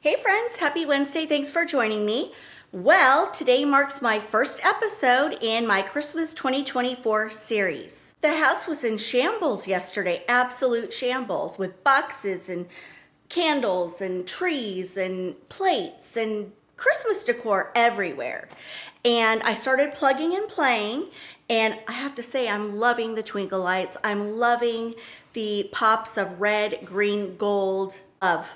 Hey friends, happy Wednesday. Thanks for joining me. Well, today marks my first episode in my Christmas 2024 series. The house was in shambles yesterday, absolute shambles, with boxes and candles and trees and plates and Christmas decor everywhere. And I started plugging and playing, and I have to say I'm loving the twinkle lights. I'm loving the pops of red, green, gold of.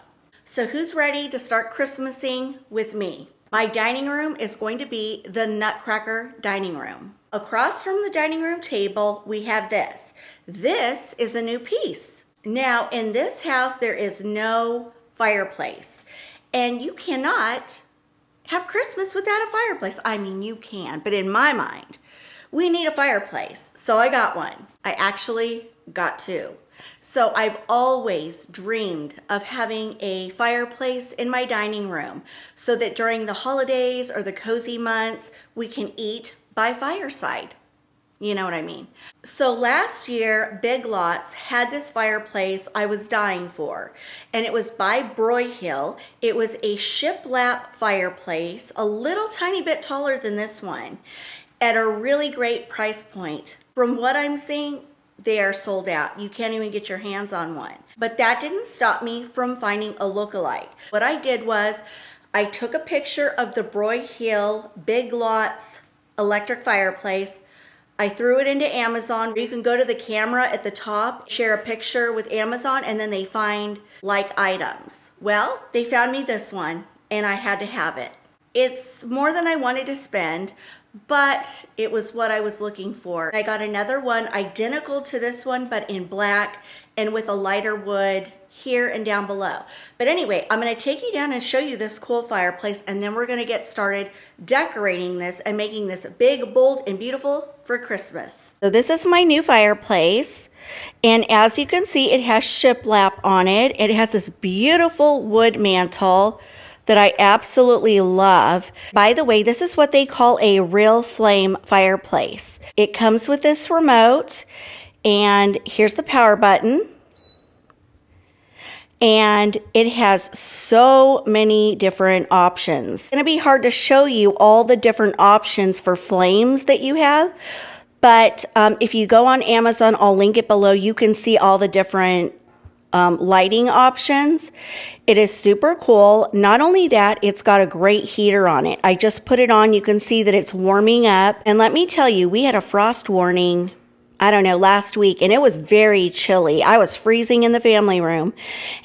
So who's ready to start Christmasing with me? My dining room is going to be the NUTCRACKER dining room. Across from the dining room table, we have this. This is a new piece. Now, in this house, there is no fireplace, and you cannot have Christmas without a fireplace. I mean, you can, but in my mind, we need a fireplace. So I got one. I actually got two. So I've always dreamed of having a fireplace in my dining room so that during the holidays or the cozy months, we can eat by fireside. You know what I mean? So last year, Big Lots had this fireplace I was dying for, and it was by Broyhill. It was a shiplap fireplace, a little tiny bit taller than this one, at a really great price point. From what I'm seeing, they are sold out. You can't even get your hands on one. But that didn't stop me from finding a lookalike. What I did was I took a picture of the Broyhill Big Lots electric fireplace. I threw it into Amazon. You can go to the camera at the top, share a picture with Amazon, and then they find like items. Well, they found me this one, and I had to have it. It's more than I wanted to spend, but it was what I was looking for. I got another one identical to this one, but in black and with a lighter wood here and down below. But anyway, I'm gonna take you down and show you this cool fireplace, and then we're gonna get started decorating this and making this big, bold, and beautiful for Christmas. So this is my new fireplace, and as you can see, it has shiplap on it. It has this beautiful wood mantle that I absolutely love. By the way, this is what they call a real flame fireplace. It comes with this remote, and here's the power button. And it has so many different options. It's gonna be hard to show you all the different options for flames that you have, but if you go on Amazon, I'll link it below, you can see all the different lighting options. It is super cool. Not only that, it's got a great heater on it. I just put it on. You can see that it's warming up. And let me tell you, we had a frost warning, I don't know, last week, and it was very chilly. I was freezing in the family room.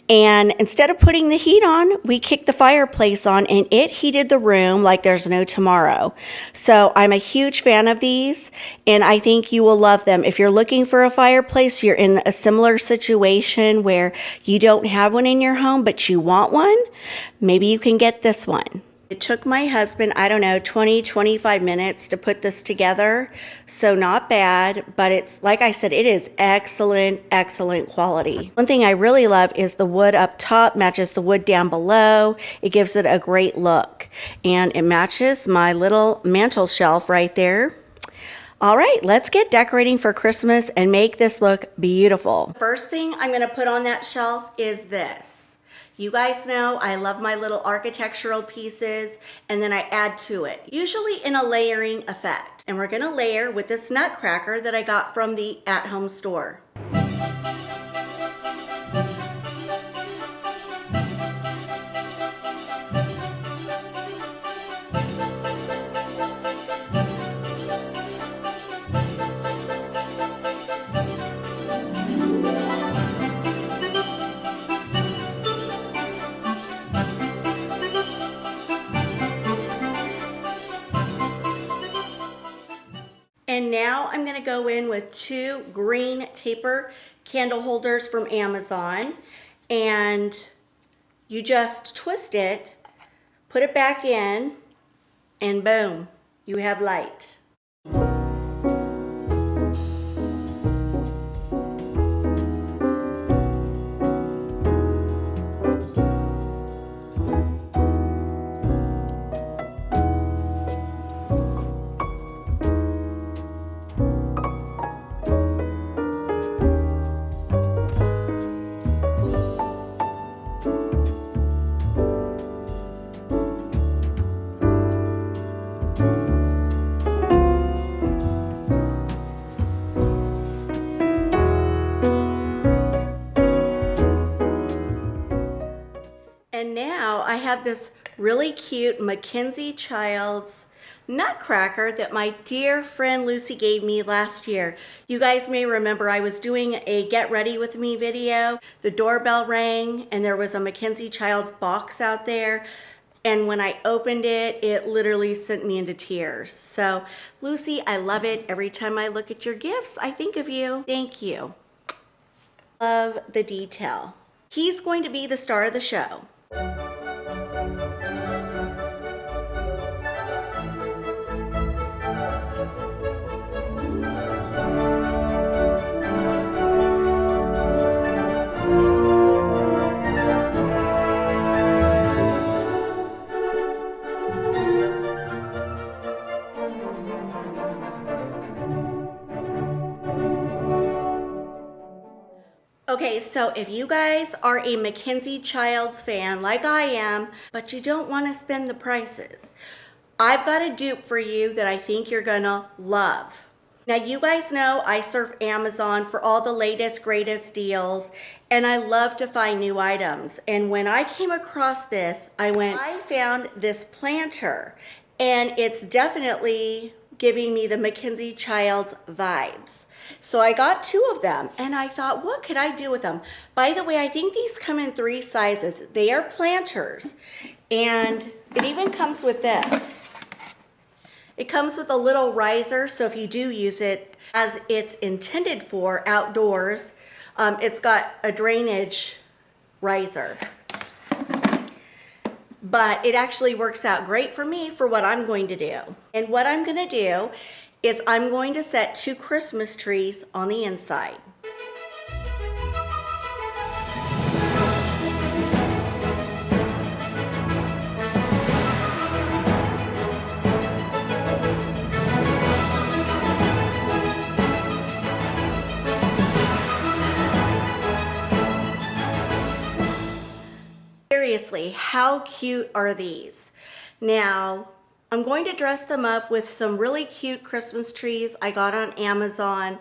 And instead of putting the heat on, we kicked the fireplace on, and it heated the room like there's no tomorrow. So I'm a huge fan of these, and I think you will love them. If you're looking for a fireplace, you're in a similar situation where you don't have one in your home, but you want one, maybe you can get this one. It took my husband, I don't know, 20, 25 minutes to put this together. So not bad, but it's, like I said, it is excellent, excellent quality. One thing I really love is the wood up top matches the wood down below. It gives it a great look. And it matches my little mantle shelf right there. All right, let's get decorating for Christmas and make this look beautiful. First thing I'm gonna put on that shelf is this. You guys know I love my little architectural pieces, and then I add to it, usually in a layering effect. And we're gonna layer with this nutcracker that I got from the at-home store. And now I'm gonna go in with two green taper candle holders from Amazon, and you just twist it, put it back in, and boom, you have light. have this really cute Mackenzie Childs nutcracker that my dear friend Lucy gave me last year. You guys may remember I was doing a get ready with me video. The doorbell rang and there was a Mackenzie Childs box out there. And when I opened it, it literally sent me into tears. So Lucy, I love it. Every time I look at your gifts, I think of you. Thank you. Love the detail. He's going to be the star of the show. Okay, so if you guys are a Mackenzie Childs fan like I am, but you don't want to spend the prices, I've got a dupe for you that I think you're gonna love. Now you guys know I surf Amazon for all the latest, greatest deals, and I love to find new items. And when I came across this, I found this planter, and it's definitely giving me the Mackenzie Childs vibes. So I got 2 of them and I thought, what could I do with them? By the way, I think these come in 3 sizes. They are planters, and it even comes with this. It comes with a little riser, so if you do use it as it's intended for outdoors, it's got a drainage riser. But it actually works out great for me for what I'm going to do. And what I'm going to do is I'm going to set 2 Christmas trees on the inside. Seriously, how cute are these? Now, I'm going to dress them up with some really cute Christmas trees I got on Amazon.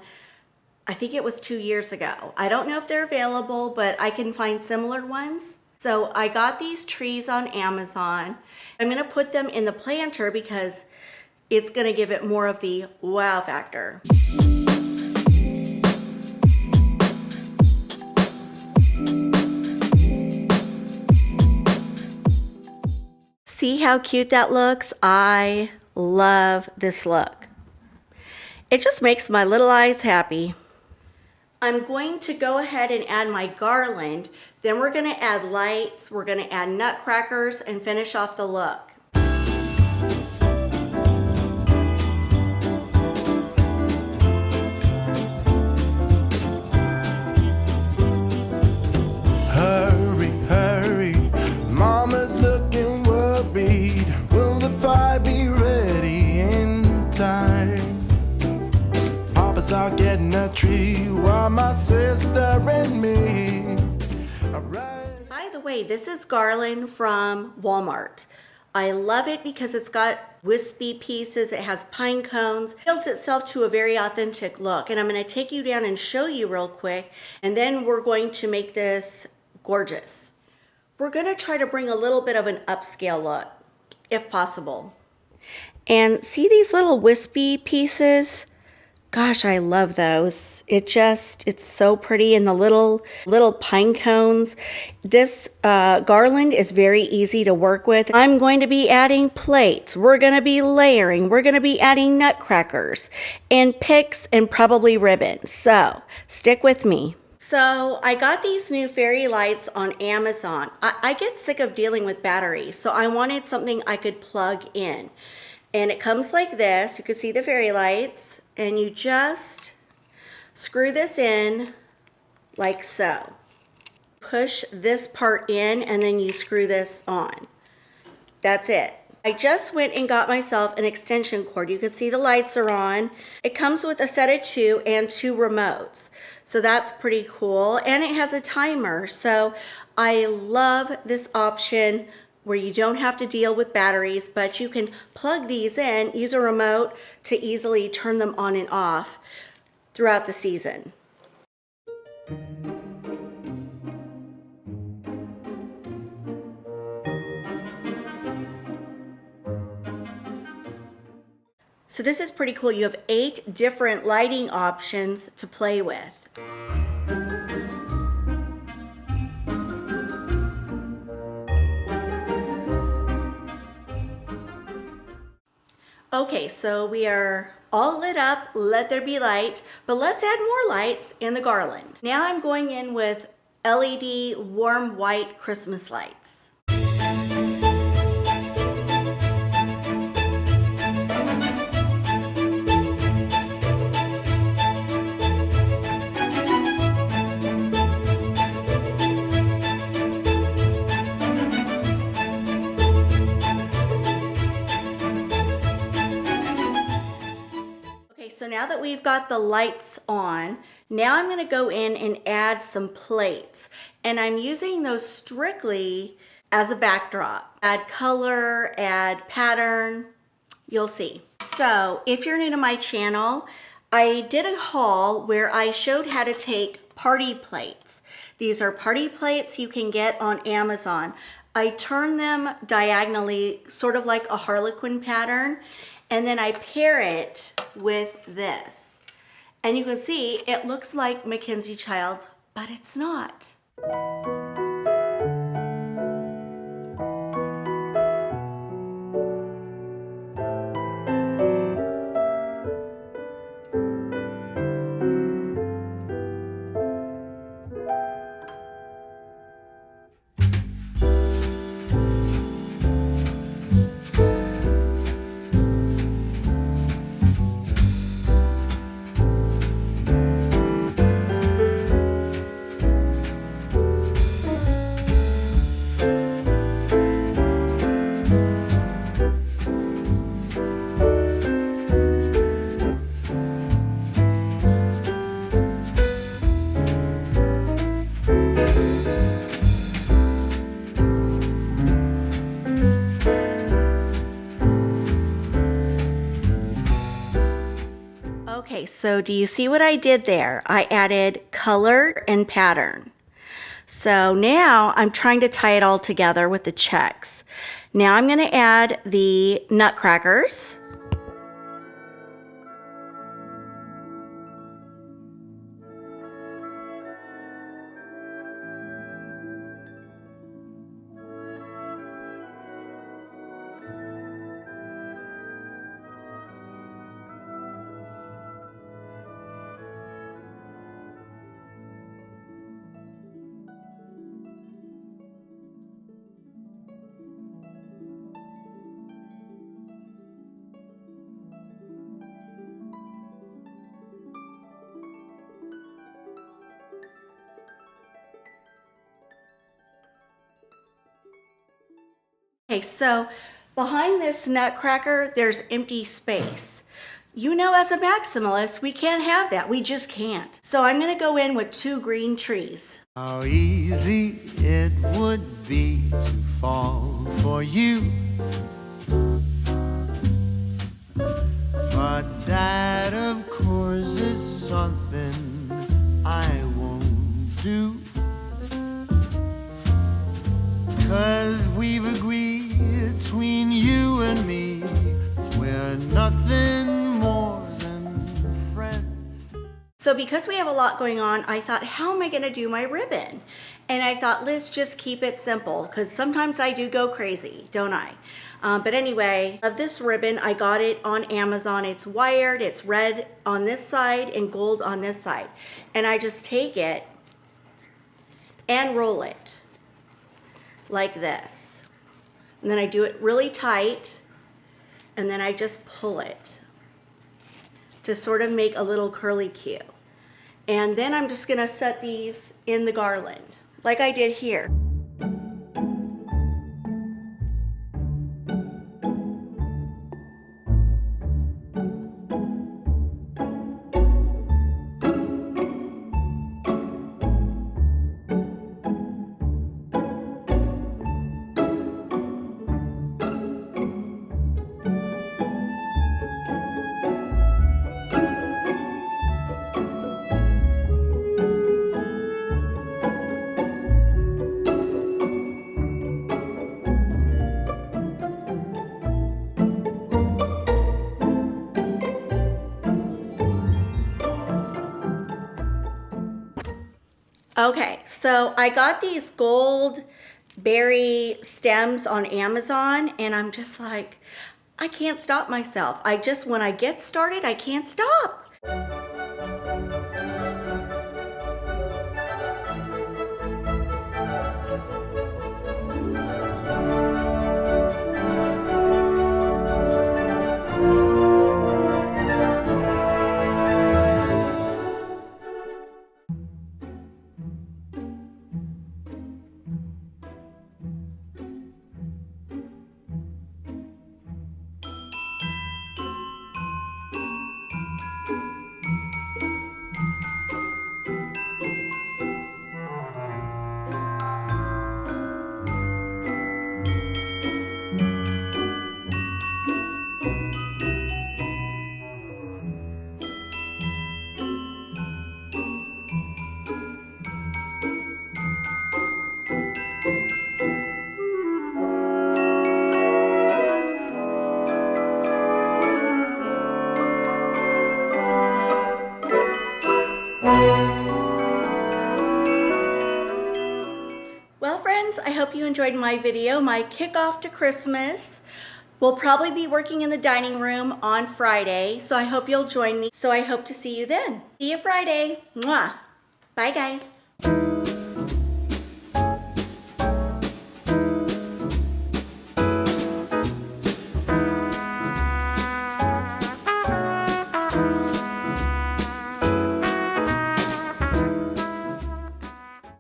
I think it was 2 years ago. I don't know if they're available, but I can find similar ones. So I got these trees on Amazon. I'm gonna put them in the planter because it's gonna give it more of the wow factor. See how cute that looks? I love this look. It just makes my little eyes happy. I'm going to go ahead and add my garland. Then we're gonna add lights, we're gonna add nutcrackers, and finish off the look. Hurry, hurry, Mama's looking worried. Will the pie be ready in time? Papa's out getting a tree while my sister and me are right. By the way, this is garland from Walmart. I love it because it's got wispy pieces, it has pine cones, it builds itself to a very authentic look. And I'm gonna take you down and show you real quick, and then we're going to make this gorgeous. We're gonna try to bring a little bit of an upscale look, if possible. And see these little wispy pieces? Gosh, I love those. It's so pretty, and the little pine cones. This garland is very easy to work with. I'm going to be adding plates. We're going to be layering. We're going to be adding nutcrackers and picks and probably ribbon. So stick with me. So I got these new fairy lights on Amazon. I get sick of dealing with batteries, so I wanted something I could plug in. And it comes like this. You can see the fairy lights. And you just screw this in like so. Push this part in and then you screw this on. That's it. I just went and got myself an extension cord. You can see the lights are on. It comes with a set of 2 and 2 remotes. So that's pretty cool. And it has a timer. So I love this option where you don't have to deal with batteries, but you can plug these in, use a remote to easily turn them on and off throughout the season. So this is pretty cool. You have 8 different lighting options to play with. Okay, so we are all lit up, let there be light, but let's add more lights in the garland. Now I'm going in with LED warm white Christmas lights. So now that we've got the lights on, now I'm going to go in and add some plates. And I'm using those strictly as a backdrop. Add color, add pattern, you'll see. So if you're new to my channel, I did a haul where I showed how to take party plates. These are party plates you can get on Amazon. I turn them diagonally, sort of like a Harlequin pattern. And then I pair it with this. And you can see it looks like Mackenzie Childs, but it's not. Okay, so do you see what I did there? I added color and pattern. So now I'm trying to tie it all together with the checks. Now I'm going to add the nutcrackers. Okay, so behind this nutcracker, there's empty space. You know, as a maximalist, we can't have that. We just can't. So I'm going to go in with 2 green trees. How easy it would be to fall for you, but that of course is something I won't do, 'cause we've agreed between you and me we're nothing more than friends. So because we have a lot going on, I thought, how am I going to do my ribbon? And I thought, let's just keep it simple, because sometimes I do go crazy, don't I? But anyway, of this ribbon, I got it on Amazon. It's wired, it's red on this side and gold on this side. And I just take it and roll it like this. And then I do it really tight, and then I just pull it to sort of make a little curly Q. And then I'm just gonna set these in the garland, like I did here. Okay, so I got these gold berry stems on Amazon, and I'm just like, I can't stop myself. When I get started, I can't stop. Well, friends, I hope you enjoyed my video, my kickoff to Christmas. We'll probably be working in the dining room on Friday, so I hope you'll join me. So I hope to see you then. See you Friday. Mwah. Bye, guys.